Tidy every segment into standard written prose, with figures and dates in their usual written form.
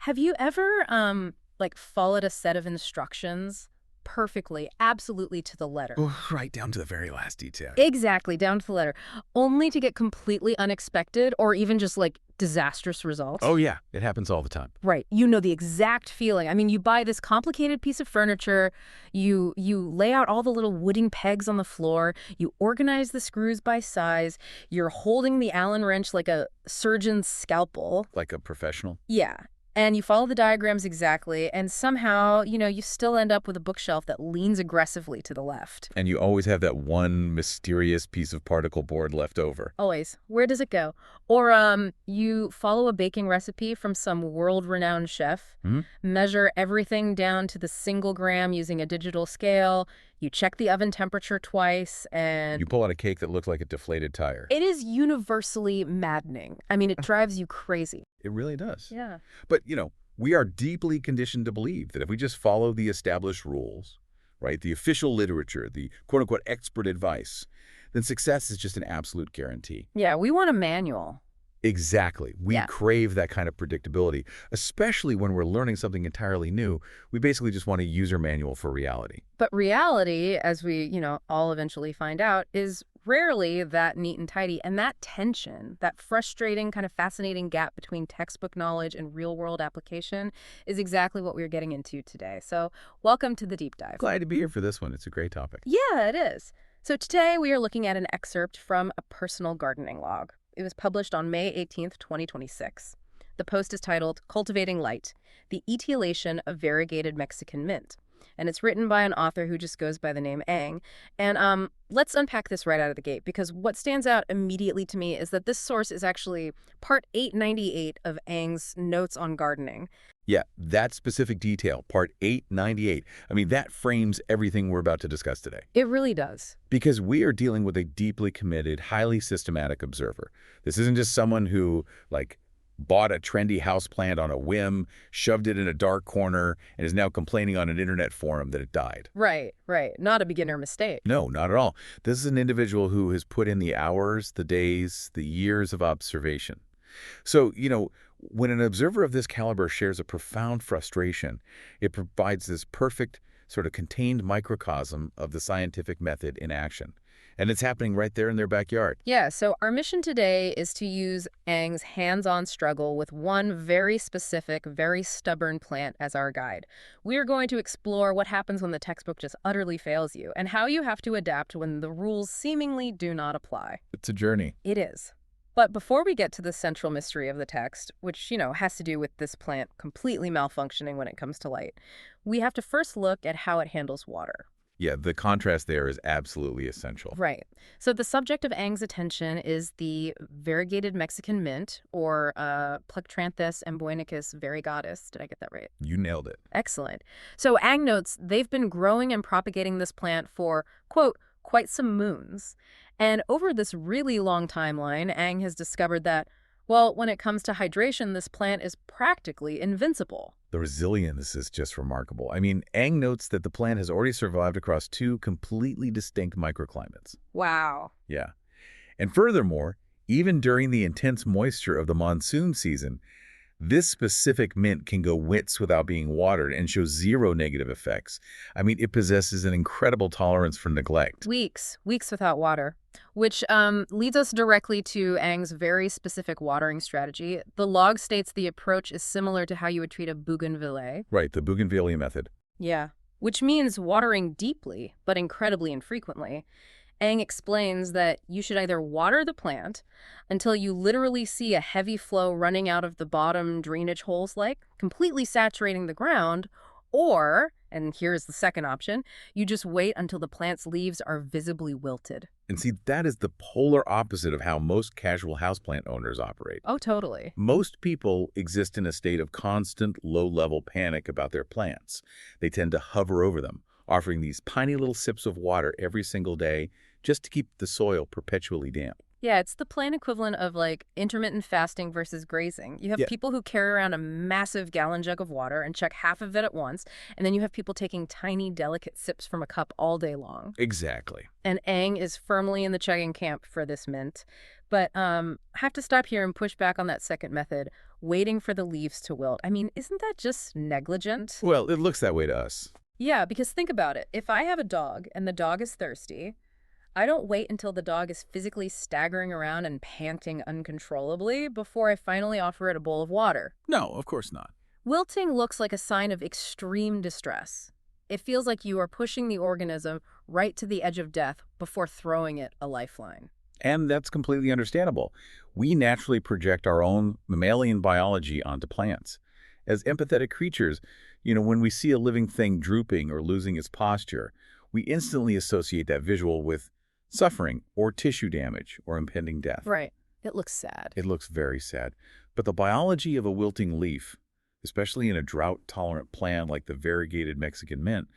Have you ever, like, followed a set of instructions perfectly, absolutely to the letter? Oh, right down to the very last detail. Exactly, down to the letter, only to get completely unexpected or even just, like, disastrous Oh, results? yeah. It happens all the time. Right. You know the exact feeling. I mean, you buy this complicated piece of furniture, you lay out all the little wooden pegs on the floor, you organize the screws by size, you're holding the Allen wrench like a surgeon's scalpel. Like a professional. Yeah. And you follow the diagrams exactly, and somehow, you still end up with a bookshelf that leans aggressively to the left. And you always have that one mysterious piece of particle board left over. Always. Where does it go? Or you follow a baking recipe from some world-renowned chef, Hmm? measure everything down to the single gram using a digital scale, you check the oven temperature twice, and You pull out a cake that looks like a deflated tire. it is universally maddening. I mean, it drives you crazy. It really does. Yeah. But, we are deeply conditioned to believe that if we just follow the established rules, right, the official literature, the quote-unquote expert advice, then success is just an absolute guarantee. Yeah, we want a manual. Exactly. We Yeah. crave that kind of predictability, especially when we're learning something entirely new. We basically just want a user manual for reality. But reality, as we, all eventually find out, is rarely that neat and tidy. And that tension, that frustrating, kind of fascinating gap between textbook knowledge and real-world application is exactly what we're getting into today. So welcome to the deep dive. Glad to be here for this one. It's a great topic. Yeah, it is. So today we are looking at an excerpt from a personal gardening log. It was published on May 18th, 2026. The post is titled Cultivating Light, the Etiolation of Variegated Mexican Mint. And it's written by an author who just goes by the name Ang. And let's unpack this right out of the gate, because what stands out immediately to me is that this source is actually part 898 of Ang's Notes on Gardening. Yeah, that specific detail, part 898, that frames everything we're about to discuss today. It really does. Because we are dealing with a deeply committed, highly systematic observer. This isn't just someone who, bought a trendy houseplant on a whim, shoved it in a dark corner, and is now complaining on an internet forum that it died. Right. Not a beginner mistake. No, not at all. This is an individual who has put in the hours, the days, the years of observation. So, when an observer of this caliber shares a profound frustration, it provides this perfect, sort of contained microcosm of the scientific method in action. And it's happening right there in their backyard. Yeah, so our mission today is to use Ang's hands-on struggle with one very specific, very stubborn plant as our guide. We are going to explore what happens when the textbook just utterly fails you, and how you have to adapt when the rules seemingly do not apply. It's a journey. It is. But before we get to the central mystery of the text, which, has to do with this plant completely malfunctioning when it comes to light, we have to first look at how it handles water. Yeah, the contrast there is absolutely essential. Right. So the subject of Ang's attention is the variegated Mexican mint, or Plectranthus amboinicus variegatus. Did I get that right? You nailed it. Excellent. So Ang notes they've been growing and propagating this plant for, quote, quite some moons. And over this really long timeline, Ang has discovered that, well, when it comes to hydration, this plant is practically invincible. The resilience is just remarkable. Ang notes that the plant has already survived across two completely distinct microclimates. Wow. Yeah. And furthermore, even during the intense moisture of the monsoon season, this specific mint can go weeks without being watered and shows zero negative effects. It possesses an incredible tolerance for neglect. Weeks without water, which leads us directly to Ang's very specific watering strategy. The log states the approach is similar to how you would treat a bougainvillea. Right, the bougainvillea method. Yeah, which means watering deeply, but incredibly infrequently. Ang explains that you should either water the plant until you literally see a heavy flow running out of the bottom drainage holes, completely saturating the ground, or, and here's the second option, you just wait until the plant's leaves are visibly wilted. And see, that is the polar opposite of how most casual houseplant owners operate. Oh, totally. Most people exist in a state of constant, low-level panic about their plants. They tend to hover over them, offering these tiny little sips of water every single day just to keep the soil perpetually damp. Yeah, it's the plant equivalent of intermittent fasting versus grazing. You have people who carry around a massive gallon jug of water and chuck half of it at once, and then you have people taking tiny, delicate sips from a cup all day long. Exactly. And Ang is firmly in the chugging camp for this mint. But I have to stop here and push back on that second method. waiting for the leaves to wilt. I mean, isn't that just negligent? Well, it looks that way to us. Yeah, because think about it. If I have a dog and the dog is thirsty, I don't wait until the dog is physically staggering around and panting uncontrollably before I finally offer it a bowl of water. No, of course not. Wilting looks like a sign of extreme distress. It feels like you are pushing the organism right to the edge of death before throwing it a lifeline. And that's completely understandable. We naturally project our own mammalian biology onto plants. As empathetic creatures, when we see a living thing drooping or losing its posture, we instantly associate that visual with suffering or tissue damage or impending death. Right. It looks sad. It looks very sad. But the biology of a wilting leaf, especially in a drought-tolerant plant like the variegated Mexican mint,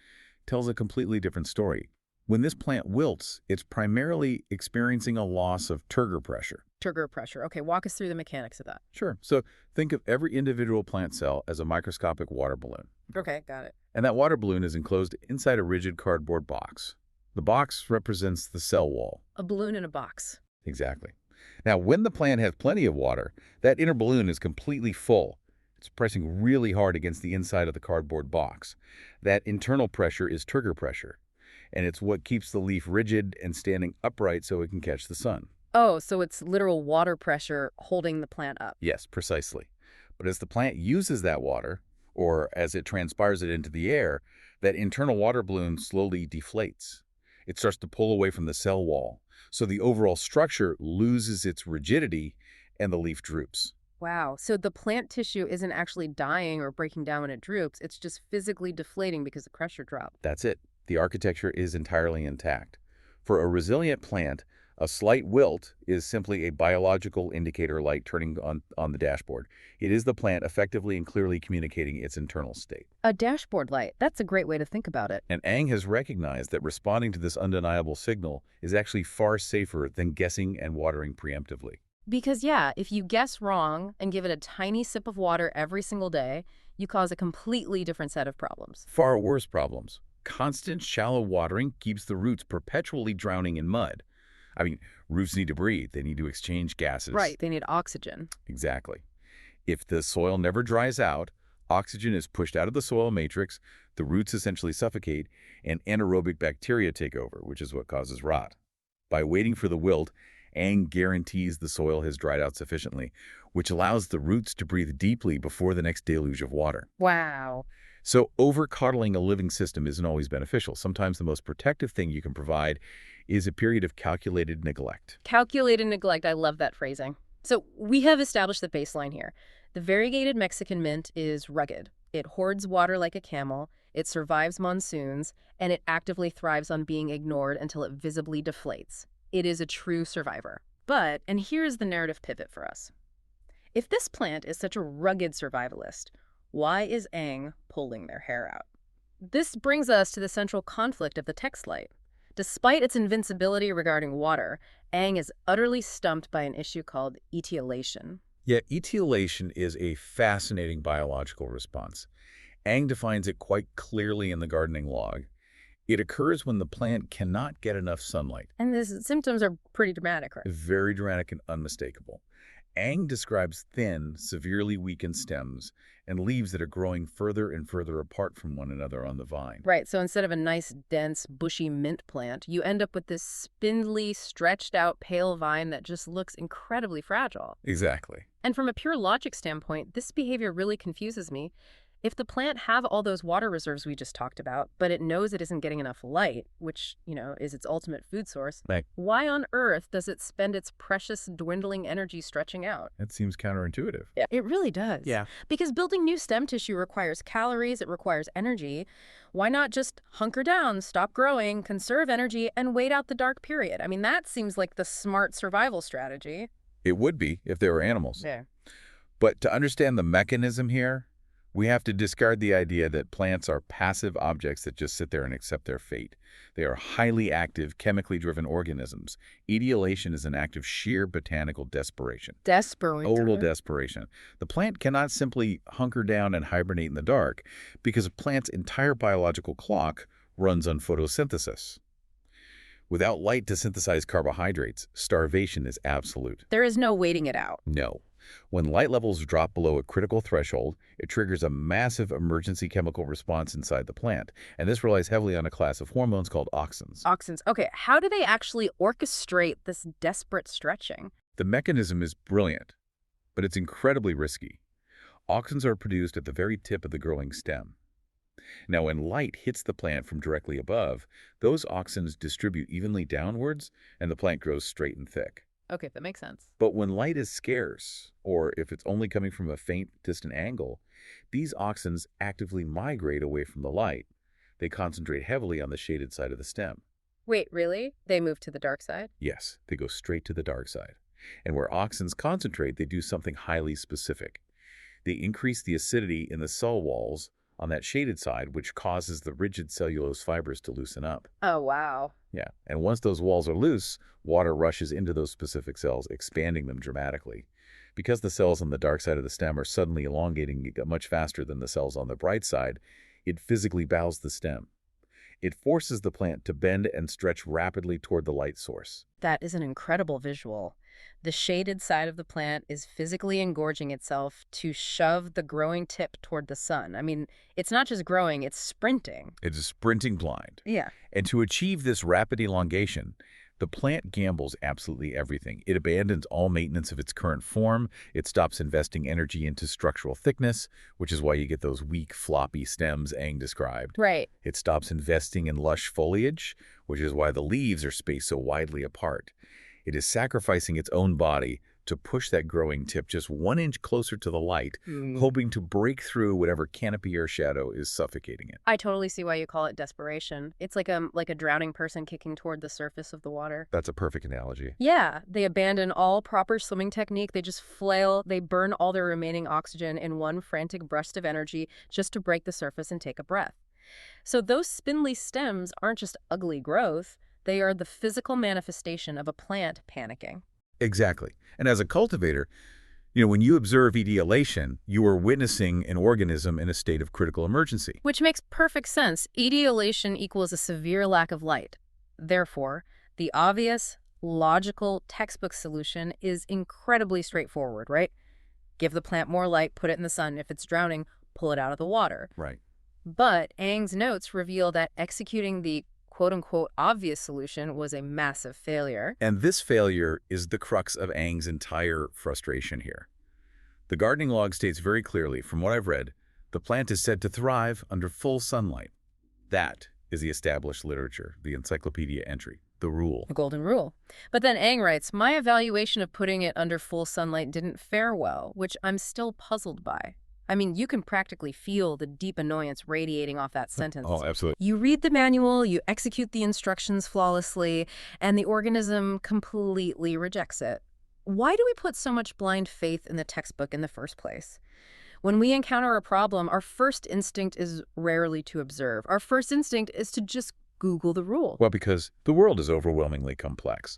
tells a completely different story. When this plant wilts, it's primarily experiencing a loss of turgor pressure. Turgor pressure. Okay, walk us through the mechanics of that. Sure. So think of every individual plant cell as a microscopic water balloon. Okay, got it. And that water balloon is enclosed inside a rigid cardboard box. The box represents the cell wall. A balloon in a box. Exactly. Now, when the plant has plenty of water, that inner balloon is completely full. It's pressing really hard against the inside of the cardboard box. That internal pressure is turgor pressure, and it's what keeps the leaf rigid and standing upright so it can catch the sun. Oh, so it's literal water pressure holding the plant up. Yes, precisely. But as the plant uses that water, or as it transpires it into the air, that internal water balloon slowly deflates. It starts to pull away from the cell wall, so the overall structure loses its rigidity and the leaf droops. Wow, so the plant tissue isn't actually dying or breaking down when it droops, it's just physically deflating because the pressure dropped. That's it. The architecture is entirely intact. For a resilient plant, a slight wilt is simply a biological indicator light turning on the dashboard. It is the plant effectively and clearly communicating its internal state. A dashboard light. That's a great way to think about it. And Ang has recognized that responding to this undeniable signal is actually far safer than guessing and watering preemptively. Because yeah, if you guess wrong and give it a tiny sip of water every single day, you cause a completely different set of problems. Far worse problems. Constant shallow watering keeps the roots perpetually drowning in mud. I mean, roots need to breathe. They need to exchange gases. Right, they need oxygen. Exactly. If the soil never dries out, oxygen is pushed out of the soil matrix, the roots essentially suffocate, and anaerobic bacteria take over, which is what causes rot. By waiting for the wilt, Ang guarantees the soil has dried out sufficiently, which allows the roots to breathe deeply before the next deluge of water. Wow. So over-coddling a living system isn't always beneficial. Sometimes the most protective thing you can provide is a period of calculated neglect. Calculated neglect. I love that phrasing. So we have established the baseline here. The variegated Mexican mint is rugged. It hoards water like a camel, it survives monsoons, and it actively thrives on being ignored until it visibly deflates. It is a true survivor. But, and here's the narrative pivot for us. If this plant is such a rugged survivalist, why is Ang pulling their hair out? This brings us to the central conflict of the text light. Despite its invincibility regarding water, Ang is utterly stumped by an issue called etiolation. Yeah, etiolation is a fascinating biological response. Ang defines it quite clearly in the gardening log. It occurs when the plant cannot get enough sunlight. And the symptoms are pretty dramatic, right? Very dramatic and unmistakable. Ang describes thin, severely weakened stems and leaves that are growing further and further apart from one another on the vine. Right, so instead of a nice, dense, bushy mint plant, you end up with this spindly, stretched-out pale vine that just looks incredibly fragile. Exactly. And from a pure logic standpoint, this behavior really confuses me. If the plant have all those water reserves we just talked about, but it knows it isn't getting enough light, which, is its ultimate food source, Right. Why on earth does it spend its precious dwindling energy stretching out? That seems counterintuitive. Yeah, it really does. Yeah. Because building new stem tissue requires calories, it requires energy. Why not just hunker down, stop growing, conserve energy, and wait out the dark period? I mean, that seems like the smart survival strategy. It would be if they were animals. Yeah. But to understand the mechanism here, we have to discard the idea that plants are passive objects that just sit there and accept their fate. They are highly active, chemically driven organisms. Etiolation is an act of sheer botanical desperation. Desperation. Total desperation. The plant cannot simply hunker down and hibernate in the dark because a plant's entire biological clock runs on photosynthesis. Without light to synthesize carbohydrates, starvation is absolute. There is no waiting it out. No. When light levels drop below a critical threshold, it triggers a massive emergency chemical response inside the plant, and this relies heavily on a class of hormones called auxins. Auxins. Okay, how do they actually orchestrate this desperate stretching? The mechanism is brilliant, but it's incredibly risky. Auxins are produced at the very tip of the growing stem. Now, when light hits the plant from directly above, those auxins distribute evenly downwards, and the plant grows straight and thick. Okay, that makes sense. But when light is scarce, or if it's only coming from a faint, distant angle, these auxins actively migrate away from the light. They concentrate heavily on the shaded side of the stem. Wait, really? They move to the dark side? Yes, they go straight to the dark side. And where auxins concentrate, they do something highly specific. They increase the acidity in the cell walls on that shaded side, which causes the rigid cellulose fibers to loosen up. Oh, wow. Yeah, and once those walls are loose, water rushes into those specific cells, expanding them dramatically. Because the cells on the dark side of the stem are suddenly elongating much faster than the cells on the bright side, it physically bows the stem. It forces the plant to bend and stretch rapidly toward the light source. That is an incredible visual. The shaded side of the plant is physically engorging itself to shove the growing tip toward the sun. I mean, it's not just growing, it's sprinting. It is sprinting blind. Yeah. And to achieve this rapid elongation, the plant gambles absolutely everything. It abandons all maintenance of its current form. It stops investing energy into structural thickness, which is why you get those weak, floppy stems Aang described. Right. It stops investing in lush foliage, which is why the leaves are spaced so widely apart. It is sacrificing its own body to push that growing tip just 1 inch closer to the light, hoping to break through whatever canopy or shadow is suffocating it. I totally see why you call it desperation. It's like a drowning person kicking toward the surface of the water. That's a perfect analogy. Yeah, they abandon all proper swimming technique. They just flail. They burn all their remaining oxygen in one frantic burst of energy just to break the surface and take a breath. So those spindly stems aren't just ugly growth. They are the physical manifestation of a plant panicking. Exactly. And as a cultivator, when you observe etiolation, you are witnessing an organism in a state of critical emergency. Which makes perfect sense. Etiolation equals a severe lack of light. Therefore, the obvious, logical textbook solution is incredibly straightforward, right? Give the plant more light, put it in the sun. If it's drowning, pull it out of the water. Right. But Aang's notes reveal that executing the quote-unquote obvious solution was a massive failure. And this failure is the crux of Aang's entire frustration here. The gardening log states very clearly, from what I've read, the plant is said to thrive under full sunlight. That is the established literature, the encyclopedia entry, the rule. The golden rule. But then Aang writes, my evaluation of putting it under full sunlight didn't fare well, which I'm still puzzled by. I mean, you can practically feel the deep annoyance radiating off that sentence. Oh, absolutely. You read the manual, you execute the instructions flawlessly, and the organism completely rejects it. Why do we put so much blind faith in the textbook in the first place? When we encounter a problem, our first instinct is rarely to observe. Our first instinct is to just Google the rule. Well, because the world is overwhelmingly complex.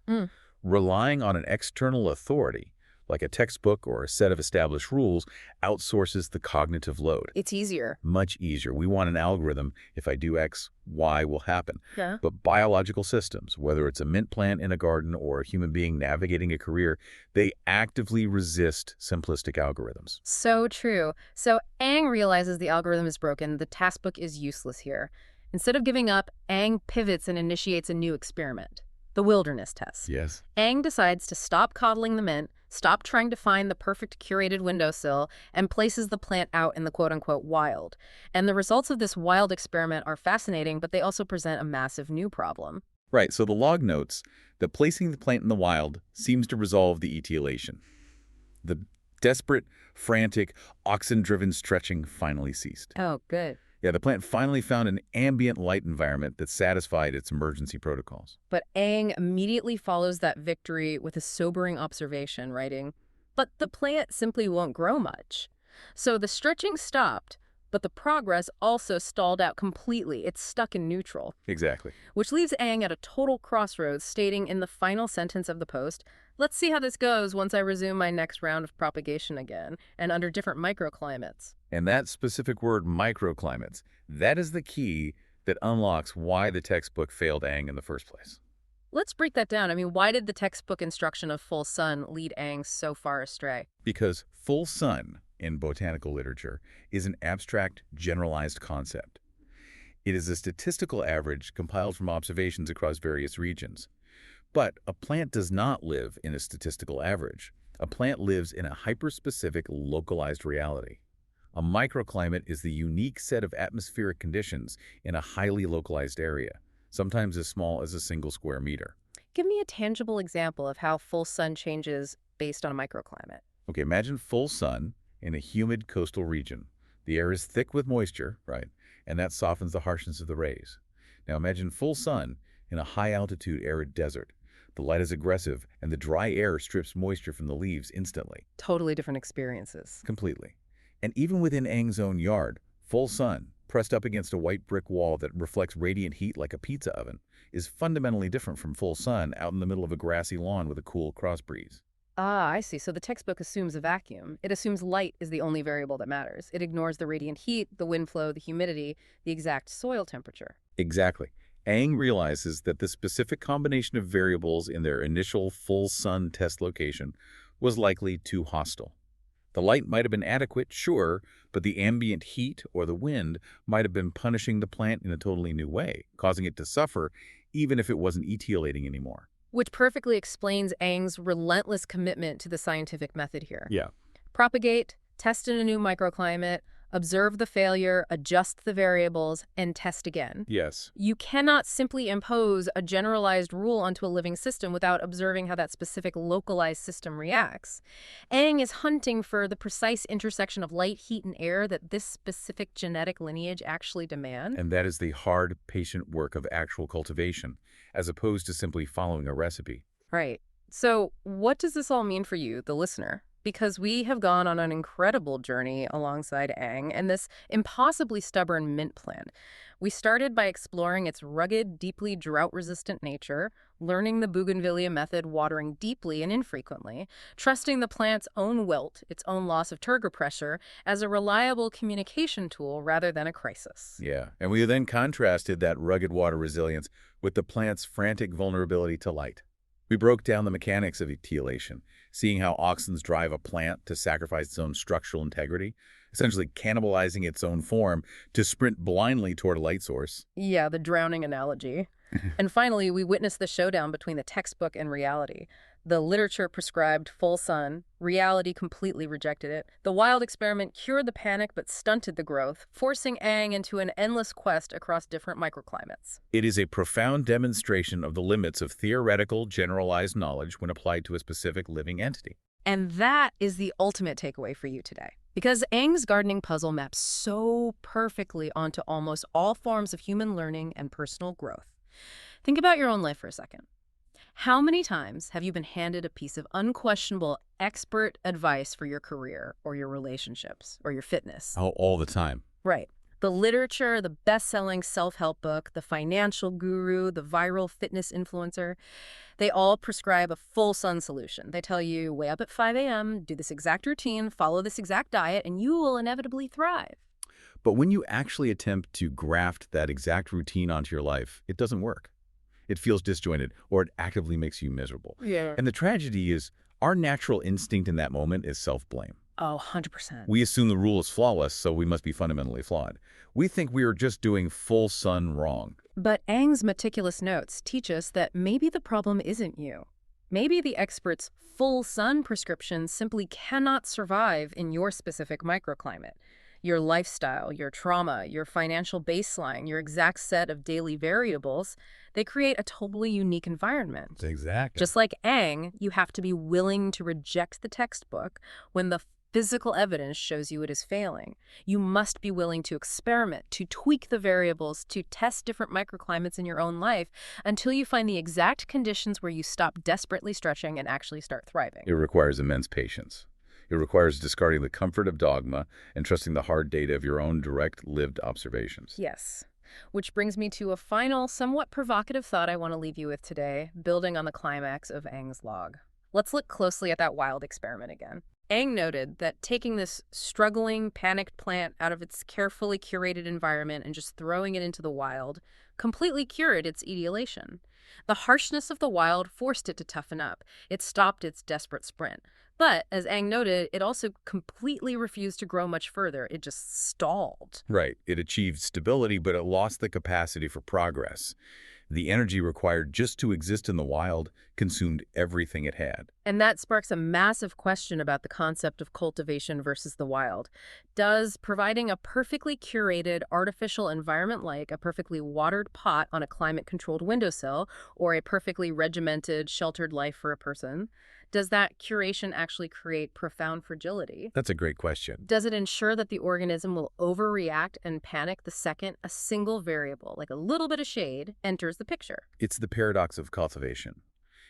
Relying on an external authority, like a textbook or a set of established rules, outsources the cognitive load. It's easier. Much easier. We want an algorithm. If I do X, Y will happen. Yeah. But biological systems, whether it's a mint plant in a garden or a human being navigating a career, they actively resist simplistic algorithms. So true. So Aang realizes the algorithm is broken. The task book is useless here. Instead of giving up, Aang pivots and initiates a new experiment. The wilderness test. Yes. Aang decides to stop coddling the mint, stop trying to find the perfect curated windowsill, and places the plant out in the quote-unquote wild. And the results of this wild experiment are fascinating, but they also present a massive new problem. Right, so the log notes that placing the plant in the wild seems to resolve the etiolation. The desperate, frantic, auxin-driven stretching finally ceased. Oh, good. Yeah, the plant finally found an ambient light environment that satisfied its emergency protocols. But Aang immediately follows that victory with a sobering observation, writing, but the plant simply won't grow much. So the stretching stopped, but the progress also stalled out completely. It's stuck in neutral. Exactly. Which leaves Aang at a total crossroads, stating in the final sentence of the post, let's see how this goes once I resume my next round of propagation again, and under different microclimates. And that specific word, microclimates, that is the key that unlocks why the textbook failed Aang in the first place. Let's break that down. I mean, why did the textbook instruction of full sun lead Aang so far astray? Because full sun in botanical literature is an abstract, generalized concept. It is a statistical average compiled from observations across various regions. But a plant does not live in a statistical average. A plant lives in a hyperspecific, localized reality. A microclimate is the unique set of atmospheric conditions in a highly localized area, sometimes as small as a single square meter. Give me a tangible example of how full sun changes based on a microclimate. Okay, imagine full sun in a humid coastal region. The air is thick with moisture, right? And that softens the harshness of the rays. Now imagine full sun in a high-altitude arid desert. The light is aggressive, and the dry air strips moisture from the leaves instantly, Totally different experiences. completely. And even within Aang's own yard, full sun, pressed up against a white brick wall that reflects radiant heat like a pizza oven, is fundamentally different from full sun out in the middle of a grassy lawn with a cool cross breeze. Ah, I see. So the textbook assumes a vacuum. It assumes light is the only variable that matters. It ignores the radiant heat, the wind flow, the humidity, the exact soil temperature. Exactly. Aang realizes that the specific combination of variables in their initial full sun test location was likely too hostile. The light might have been adequate, sure, but the ambient heat or the wind might have been punishing the plant in a totally new way, causing it to suffer even if it wasn't etiolating anymore. Which perfectly explains Aang's relentless commitment to the scientific method here. Yeah. Propagate, test in a new microclimate, observe the failure, adjust the variables, and test again. Yes. You cannot simply impose a generalized rule onto a living system without observing how that specific localized system reacts. Aang is hunting for the precise intersection of light, heat, and air that this specific genetic lineage actually demand. And that is the hard, patient work of actual cultivation, as opposed to simply following a recipe. Right. So what does this all mean for you, the listener? Because we have gone on an incredible journey alongside Aang and this impossibly stubborn mint plant. We started by exploring its rugged, deeply drought-resistant nature, learning the bougainvillea method, watering deeply and infrequently, trusting the plant's own wilt, its own loss of turgor pressure, as a reliable communication tool rather than a crisis. Yeah, and we then contrasted that rugged water resilience with the plant's frantic vulnerability to light. We broke down the mechanics of etiolation, seeing how auxins drive a plant to sacrifice its own structural integrity, essentially cannibalizing its own form to sprint blindly toward a light source. Yeah, the drowning analogy. And finally, we witnessed the showdown between the textbook and reality. The literature prescribed full sun. Reality completely rejected it. The wild experiment cured the panic but stunted the growth, forcing Aang into an endless quest across different microclimates. It is a profound demonstration of the limits of theoretical, generalized knowledge when applied to a specific living entity. And that is the ultimate takeaway for you today. Because Aang's gardening puzzle maps so perfectly onto almost all forms of human learning and personal growth. Think about your own life for a second. How many times have you been handed a piece of unquestionable expert advice for your career or your relationships or your fitness? Oh, all the time. Right. The literature, the best-selling self-help book, the financial guru, the viral fitness influencer, they all prescribe a full sun solution. They tell you, wake up at 5 a.m., do this exact routine, follow this exact diet, and you will inevitably thrive. But when you actually attempt to graft that exact routine onto your life, it doesn't work. It feels disjointed, or it actively makes you miserable. Yeah. And the tragedy is, our natural instinct in that moment is self-blame. Oh, 100%. We assume the rule is flawless, so we must be fundamentally flawed. We think we are just doing full sun wrong. But Aang's meticulous notes teach us that maybe the problem isn't you. Maybe the expert's full sun prescription simply cannot survive in your specific microclimate. Your lifestyle, your trauma, your financial baseline, your exact set of daily variables, they create a totally unique environment. Exactly. Just like Aang, you have to be willing to reject the textbook when the physical evidence shows you it is failing. You must be willing to experiment, to tweak the variables, to test different microclimates in your own life until you find the exact conditions where you stop desperately stretching and actually start thriving. It requires immense patience. It requires discarding the comfort of dogma and trusting the hard data of your own direct, lived observations. Yes. Which brings me to a final, somewhat provocative thought I want to leave you with today, building on the climax of Aang's log. Let's look closely at that wild experiment again. Ang noted that taking this struggling, panicked plant out of its carefully curated environment and just throwing it into the wild completely cured its etiolation. The harshness of the wild forced it to toughen up. It stopped its desperate sprint. But, as Ang noted, it also completely refused to grow much further. It just stalled. Right. It achieved stability, but it lost the capacity for progress. The energy required just to exist in the wild consumed everything it had. And that sparks a massive question about the concept of cultivation versus the wild. Does providing a perfectly curated artificial environment like a perfectly watered pot on a climate-controlled windowsill or a perfectly regimented, sheltered life for a person, does that curation actually create profound fragility? That's a great question. Does it ensure that the organism will overreact and panic the second a single variable, like a little bit of shade, enters the picture? It's the paradox of cultivation.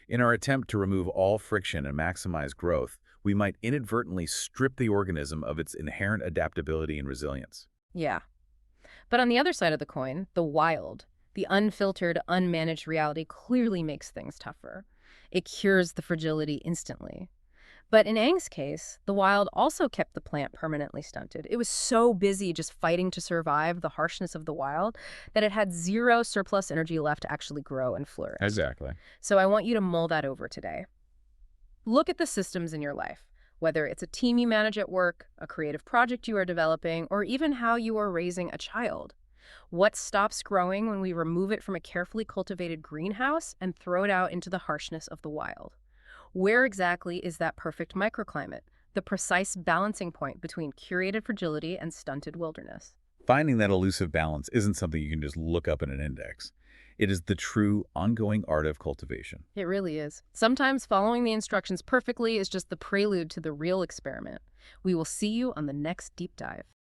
In our attempt to remove all friction and maximize growth, we might inadvertently strip the organism of its inherent adaptability and resilience. Yeah. But on the other side of the coin, the wild, the unfiltered, unmanaged reality clearly makes things tougher. It cures the fragility instantly. But in Ang's case, the wild also kept the plant permanently stunted. It was so busy just fighting to survive the harshness of the wild that it had zero surplus energy left to actually grow and flourish. Exactly. So I want you to mull that over today. Look at the systems in your life, whether it's a team you manage at work, a creative project you are developing, or even how you are raising a child. What stops growing when we remove it from a carefully cultivated greenhouse and throw it out into the harshness of the wild? Where exactly is that perfect microclimate, the precise balancing point between curated fragility and stunted wilderness? Finding that elusive balance isn't something you can just look up in an index. It is the true, ongoing art of cultivation. It really is. Sometimes following the instructions perfectly is just the prelude to the real experiment. We will see you on the next deep dive.